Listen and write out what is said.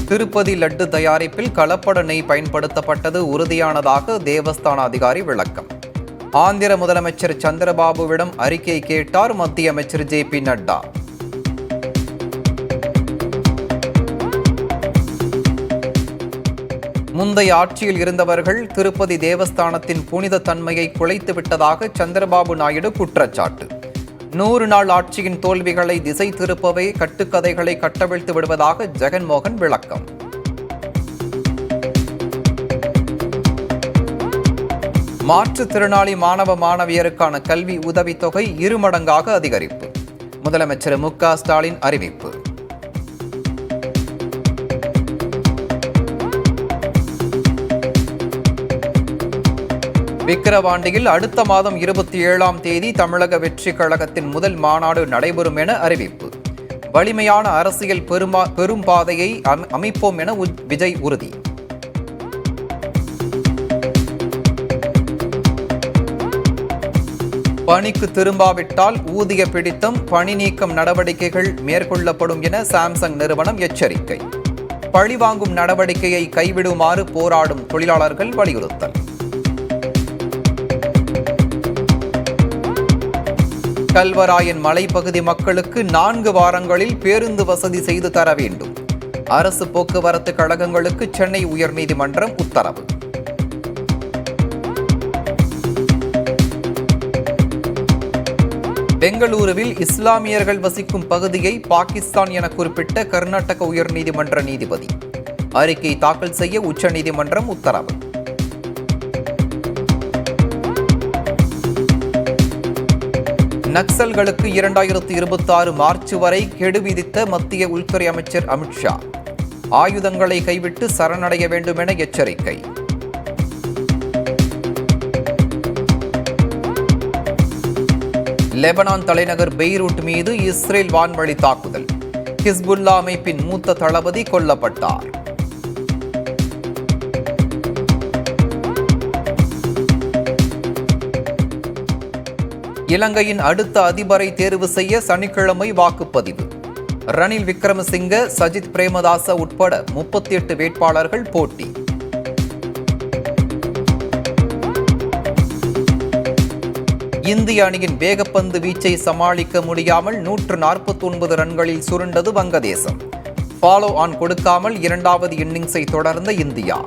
திருப்பதி லட்டு தயாரிப்பில் கலப்பட நெய் பயன்படுத்தப்பட்டது உறுதியானதாக தேவஸ்தான அதிகாரி விளக்கம். ஆந்திர முதலமைச்சர் சந்திரபாபுவிடம் அறிக்கை கேட்டார் மத்திய அமைச்சர் ஜே.பி. நட்டா. முந்தைய ஆட்சியில் இருந்தவர்கள் திருப்பதி தேவஸ்தானத்தின் புனித தன்மையை குலைத்து விட்டதாக சந்திரபாபு நாயுடு குற்றச்சாட்டு. 100 நாள் ஆட்சியின் தோல்விகளை திசை திருப்பவே கட்டுக்கதைகளை கட்டவிழ்த்து விடுவதாக ஜெகன்மோகன் விளக்கம். மாற்றுத்திறனாளி மாணவ மாணவியருக்கான கல்வி உதவித்தொகை 2 மடங்காக அதிகரிப்பு. முதலமைச்சர் மு.க. ஸ்டாலின் அறிவிப்பு. விக்கிரவாண்டியில் அடுத்த மாதம் 27ஆம் தேதி தமிழக வெற்றி கழகத்தின் முதல் மாநாடு நடைபெறும் என அறிவிப்பு. வலிமையான அரசியல் பெரும் பாதையை அமைப்போம் என விஜய் உறுதி. பணிக்கு திரும்பாவிட்டால் ஊதிய பிடித்தம், பணி நீக்கம் நடவடிக்கைகள் மேற்கொள்ளப்படும் என சாம்சங் நிறுவனம் எச்சரிக்கை. பழிவாங்கும் நடவடிக்கையை கைவிடுமாறு போராடும் தொழிலாளர்கள் வலியுறுத்தல். கல்வராயன் மலைப்பகுதி மக்களுக்கு 4 வாரங்களில் பேருந்து வசதி செய்து தர வேண்டும். அரசு போக்குவரத்து கழகங்களுக்கு சென்னை உயர்நீதிமன்றம் உத்தரவு. பெங்களூருவில் இஸ்லாமியர்கள் வசிக்கும் பகுதியை பாகிஸ்தான் என குறிப்பிட்ட கர்நாடக உயர்நீதிமன்ற நீதிபதி. அறிக்கை தாக்கல் செய்ய உச்சநீதிமன்றம் உத்தரவு. நக்சல்களுக்கு 2026 மார்ச் வரை கெடு விதித்த மத்திய உள்துறை அமைச்சர் அமித்ஷா. ஆயுதங்களை கைவிட்டு சரணடைய வேண்டும் என எச்சரிக்கை. லெபனான் தலைநகர் பெய்ரூட் மீது இஸ்ரேல் வான்வழி தாக்குதல். ஹிஸ்புல்லா அமைப்பின் மூத்த தளபதி கொல்லப்பட்டார். இலங்கையின் அடுத்த அதிபரை தேர்வு செய்ய சனிக்கிழமை வாக்குப்பதிவு. ரணில் விக்ரமசிங்க, சஜித் பிரேமதாச உட்பட 38 வேட்பாளர்கள் போட்டி. இந்திய அணியின் வேகப்பந்து வீச்சை சமாளிக்க முடியாமல் 149 ரன்களில் சுருண்டது வங்கதேசம். ஃபாலோ ஆன் கொடுக்காமல் 2வது இன்னிங்ஸை தொடர்ந்த இந்தியா.